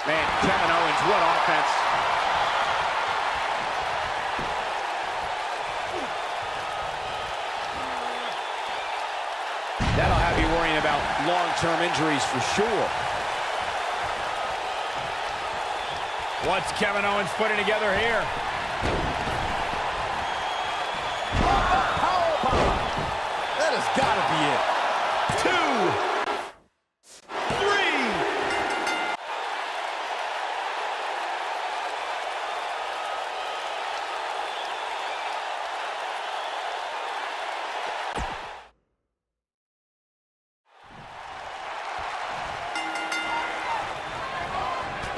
Man, Kevin Owens, what offense. That'll have you worrying about long-term injuries for sure. What's Kevin Owens putting together here? That has got to be it. 2, 3.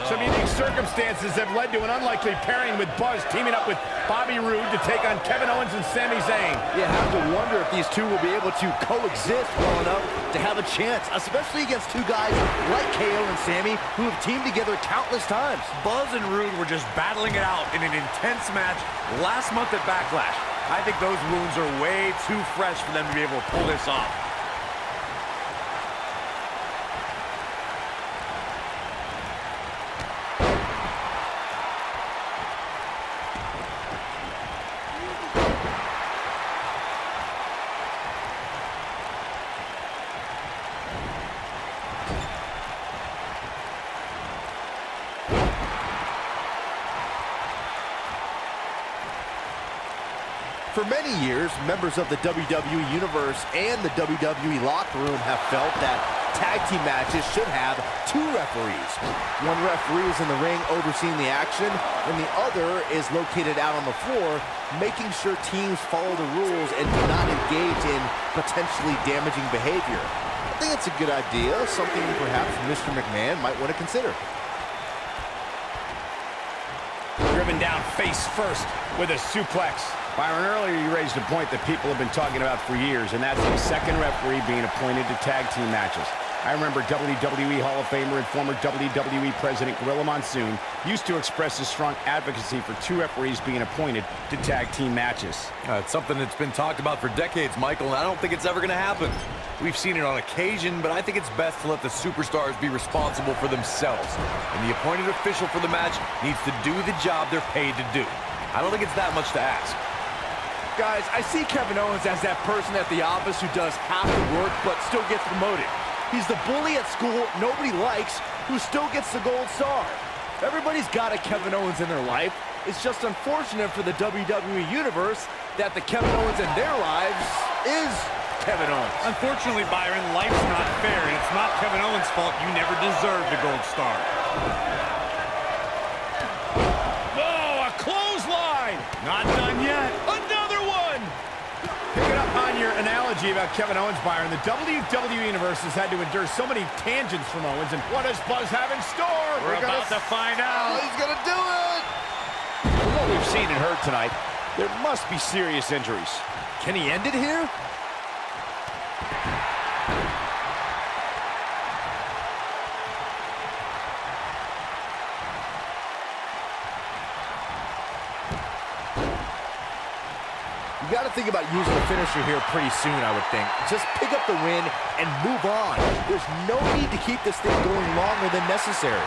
Some unique circumstances have led to an unlikely pairing with Buzz teaming up with Bobby Roode to take on Kevin Owens and Sami Zayn. You have to wonder if these two will be able to coexist well enough to have a chance, especially against two guys like KO and Sami who have teamed together countless times. Buzz and Roode were just battling it out in an intense match last month at Backlash. I think those wounds are way too fresh for them to be able to pull this off. For many years, members of the WWE Universe and the WWE locker room have felt that tag team matches should have two referees. One referee is in the ring overseeing the action, and the other is located out on the floor, making sure teams follow the rules and do not engage in potentially damaging behavior. I think it's a good idea, something perhaps Mr. McMahon might want to consider. Driven down face first with a suplex. Byron, earlier you raised a point that people have been talking about for years, and that's a second referee being appointed to tag team matches. I remember WWE Hall of Famer and former WWE President Gorilla Monsoon used to express his strong advocacy for two referees being appointed to tag team matches. It's something that's been talked about for decades, Michael, and I don't think it's ever going to happen. We've seen it on occasion, but I think it's best to let the superstars be responsible for themselves. And the appointed official for the match needs to do the job they're paid to do. I don't think it's that much to ask. Guys, I see Kevin Owens as that person at the office who does half the work but still gets promoted. He's the bully at school nobody likes who still gets the gold star. Everybody's got a Kevin Owens in their life. It's just unfortunate for the WWE Universe that the Kevin Owens in their lives is Kevin Owens. Unfortunately, Byron, life's not fair, and it's not Kevin Owens' fault you never deserved a gold star. Oh, a clothesline! Not done yet. Another one! Picking up on your analogy about Kevin Owens, Byron, the WWE Universe has had to endure so many tangents from Owens, and what does Buzz have in store? We're about to find out. He's gonna do it! From what we've seen and heard tonight, there must be serious injuries. Can he end it here? You got to think about using a finisher here pretty soon, I would think. Just pick up the win and move on. There's no need to keep this thing going longer than necessary.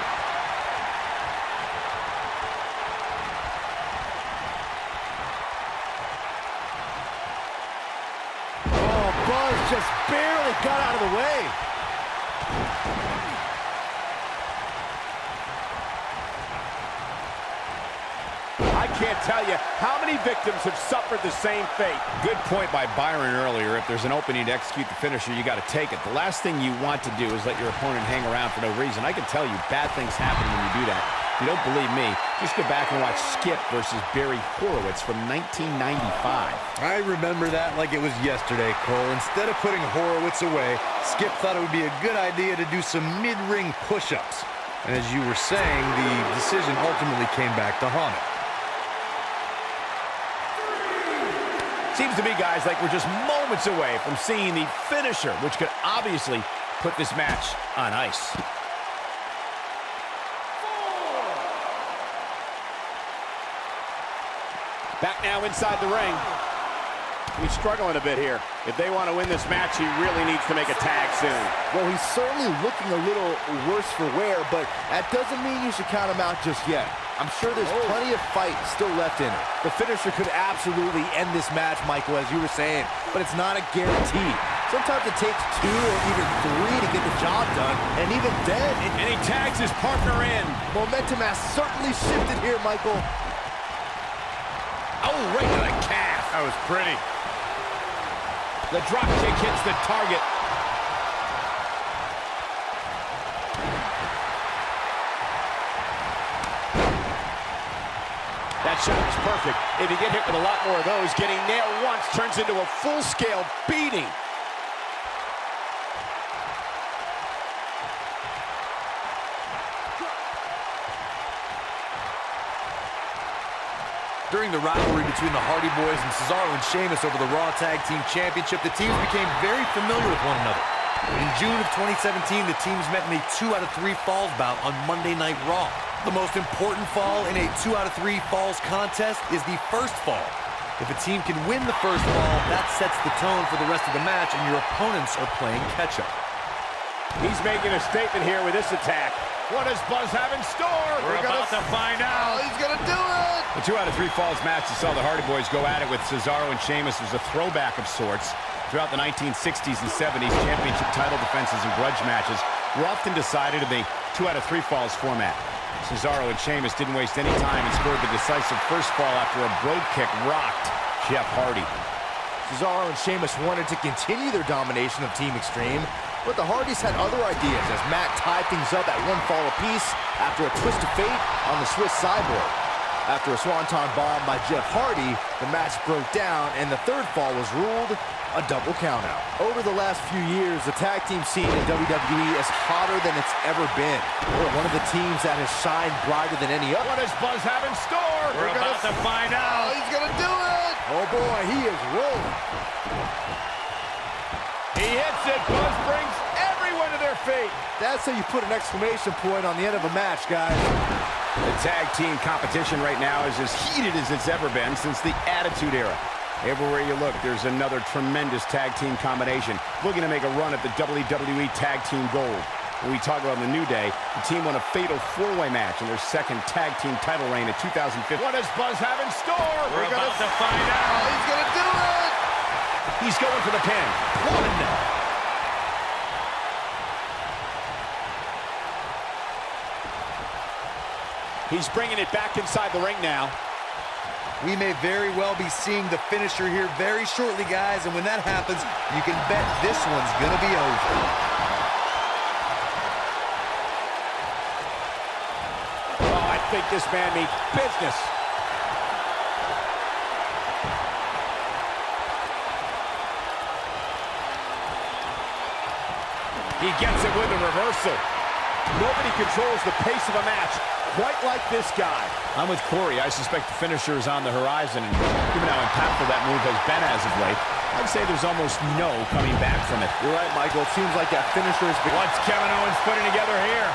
Oh, Buzz just barely got out of the way. I can't tell you how many victims have suffered the same fate. Good point by Byron earlier. If there's an opening to execute the finisher, you got to take it. The last thing you want to do is let your opponent hang around for no reason. I can tell you bad things happen when you do that. If you don't believe me, just go back and watch Skip versus Barry Horowitz from 1995. I remember that like it was yesterday, Cole. Instead of putting Horowitz away, Skip thought it would be a good idea to do some mid-ring push-ups. And as you were saying, the decision ultimately came back to haunt him. Seems to me, guys, like we're just moments away from seeing the finisher, which could obviously put this match on ice. Back now inside the ring. He's struggling a bit here. If they want to win this match, he really needs to make a tag soon. Well, he's certainly looking a little worse for wear, but that doesn't mean you should count him out just yet. I'm sure there's plenty of fight still left in it. The finisher could absolutely end this match, Michael, as you were saying, but it's not a guarantee. Sometimes it takes 2 or even 3 to get the job done, and even then... And he tags his partner in. Momentum has certainly shifted here, Michael. Oh, right to the calf. That was pretty. The drop kick hits the target. That shot was perfect. If you get hit with a lot more of those, getting nailed once turns into a full-scale beating. During the rivalry between the Hardy Boys and Cesaro and Sheamus over the Raw Tag Team Championship, the teams became very familiar with one another. In June of 2017, the teams met in a 2 out of 3 falls bout on Monday Night Raw. The most important fall in a 2 out of 3 falls contest is the first fall. If a team can win the first fall, that sets the tone for the rest of the match, and your opponents are playing catch-up. He's making a statement here with this attack. What does Buzz have in store? We're about to find out. He's gonna do it! The 2 out of 3 falls match that saw the Hardy Boys go at it with Cesaro and Sheamus was a throwback of sorts. Throughout the 1960s and 70s, championship title defenses and grudge matches were often decided in the 2 out of 3 falls format. Cesaro and Sheamus didn't waste any time and scored the decisive first fall after a brogue kick rocked Jeff Hardy. Cesaro and Sheamus wanted to continue their domination of Team Extreme, but the Hardys had other ideas as Matt tied things up at 1 fall apiece after a twist of fate on the Swiss Cyborg. After a swanton bomb by Jeff Hardy, the match broke down and the 3rd fall was ruled a double countout. Over the last few years, the tag team scene in WWE is hotter than it's ever been. We're one of the teams that has shined brighter than any other. What does Buzz have in store? We're about to find out. He's gonna do it! Oh boy, he is rolling. He hits it. Buzz brings everyone to their feet. That's how you put an exclamation point on the end of a match, guys. The tag team competition right now is as heated as it's ever been since the Attitude Era. Everywhere you look, there's another tremendous tag team combination looking to make a run at the WWE Tag Team Gold. When we talk about the New Day, the team won a fatal 4-way match in their 2nd tag team title reign in 2015. What does Buzz have in store? We're about to find out. He's gonna do it! He's going for the pin. 1. He's bringing it back inside the ring now. We may very well be seeing the finisher here very shortly, guys, and when that happens, you can bet this one's gonna be over. Oh, I think this man means business. He gets it with a reversal. Nobody controls the pace of a match quite like this guy. I'm with Corey. I suspect the finisher is on the horizon, and given how impactful that move has been as of late, I'd say there's almost no coming back from it. You're right, Michael. It seems like that finisher is... What's Kevin Owens putting together here?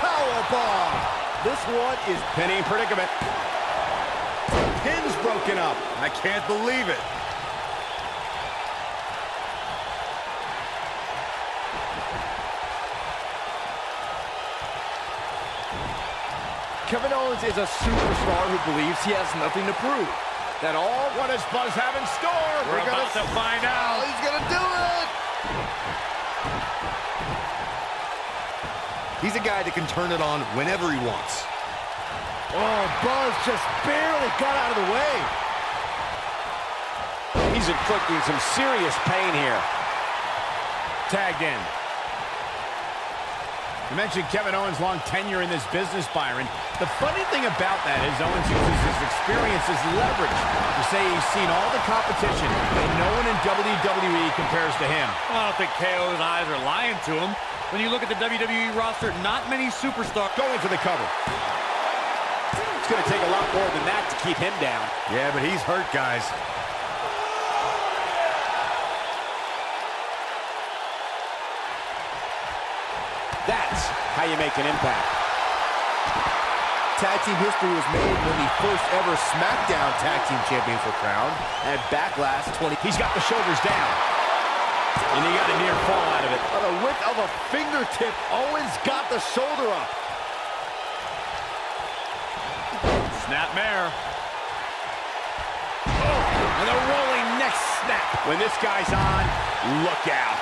Powerbomb! This one is... Pinning predicament. Pin's broken up. I can't believe it. Kevin Owens is a superstar who believes he has nothing to prove. That all? What does Buzz have in store? We're about to find out. He's gonna do it! He's a guy that can turn it on whenever he wants. Oh, Buzz just barely got out of the way. He's inflicting some serious pain here. Tagged in. You mentioned Kevin Owens' long tenure in this business, Byron. The funny thing about that is Owens uses his experience as leverage to say he's seen all the competition, and no one in WWE compares to him. Well, I don't think KO's eyes are lying to him. When you look at the WWE roster, not many superstars. Going for the cover. It's going to take a lot more than that to keep him down. Yeah, but he's hurt, guys. That's how you make an impact. Tag team history was made when the first ever SmackDown Tag Team Champions were crowned at Backlash 20. He's got the shoulders down. And he got a near fall out of it. On the width of a fingertip, Owens got the shoulder up. Snapmare. And the rolling neck snap. When this guy's on, look out.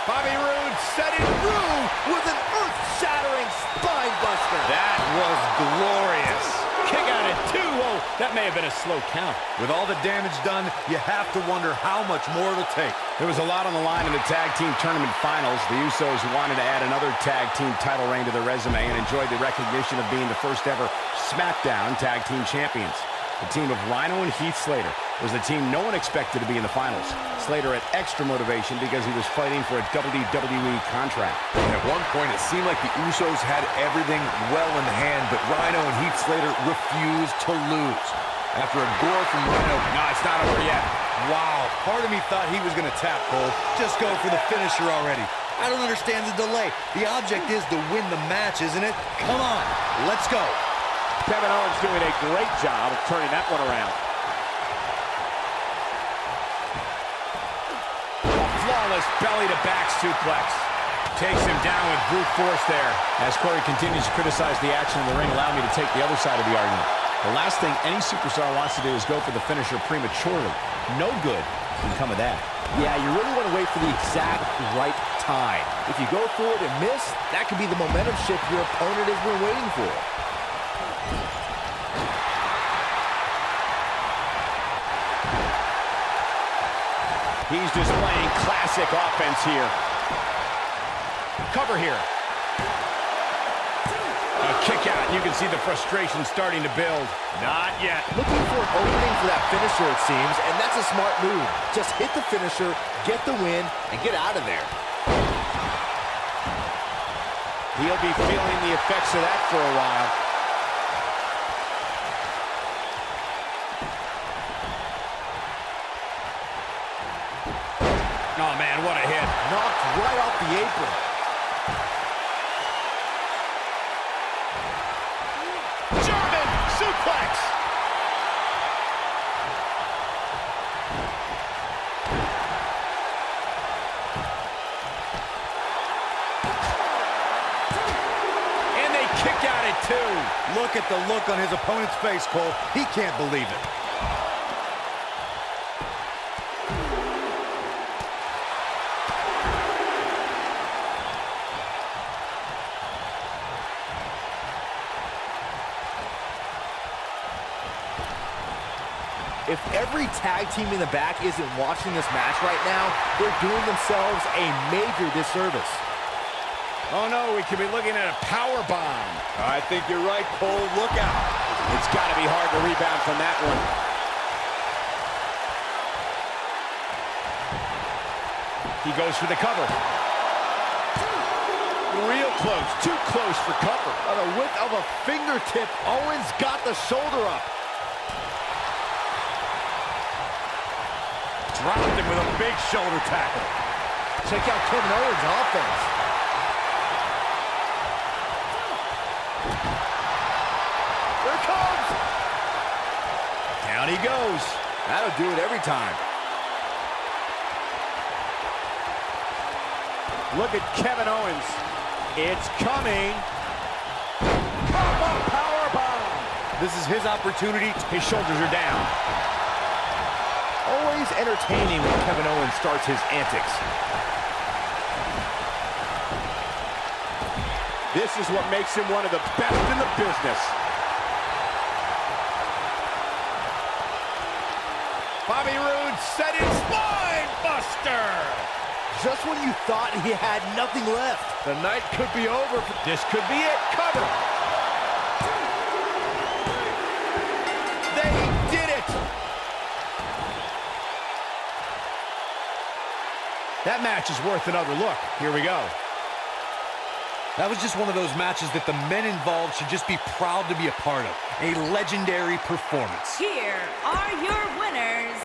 Bobby Roode set it through With an earth-shattering spine buster. That was glorious. Kick out at 2. Oh, that may have been a slow count. With all the damage done, you have to wonder how much more it'll take. There was a lot on the line in the tag team tournament finals. The Usos wanted to add another tag team title reign to their resume and enjoyed the recognition of being the first ever SmackDown Tag Team Champions. The team of Rhino and Heath Slater was the team no one expected to be in the finals. Slater had extra motivation because he was fighting for a WWE contract. And at one point, it seemed like the Usos had everything well in hand, but Rhino and Heath Slater refused to lose. After a gore from Rhino, No, it's not over yet. wow, part of me thought he was going to tap, Cole. Just go for the finisher already. I don't understand the delay. The object is to win the match, isn't it? Come on, let's go. Kevin Owens doing a great job of turning that one around. A flawless belly-to-back suplex. Takes him down with brute force there. As Corey continues to criticize the action in the ring, allow me to take the other side of the argument. The last thing any superstar wants to do is go for the finisher prematurely. No good can come of that. Yeah, you really want to wait for the exact right time. If you go for it and miss, that could be the momentum shift your opponent has been waiting for. He's displaying classic offense here. Cover here. A kick out. You can see the frustration starting to build. Not yet. Looking for an opening for that finisher, it seems, and that's a smart move. Just hit the finisher, get the win, and get out of there. He'll be feeling the effects of that for a while. Oh, man, what a hit. Knocked right off the apron. German suplex. And they kick out at 2. Look at the look on his opponent's face, Cole. He can't believe it. If every tag team in the back isn't watching this match right now, they're doing themselves a major disservice. Oh, no, we could be looking at a power bomb. I think you're right, Cole. Look out. It's got to be hard to rebound from that one. He goes for the cover. Real close, too close for cover. On the width of a fingertip, Owens got the shoulder up. Dropped him with a big shoulder tackle. Check out Kevin Owens' offense. There it comes. Down he goes. That'll do it every time. Look at Kevin Owens. It's coming. Power bomb. This is his opportunity. His shoulders are down. Always entertaining when Kevin Owens starts his antics. This is what makes him one of the best in the business. Bobby Roode set in spine buster. Just when you thought he had nothing left. The night could be over. This could be it. Cover. They did it. That match is worth another look. Here we go. That was just one of those matches that the men involved should just be proud to be a part of. A legendary performance. Here are your winners,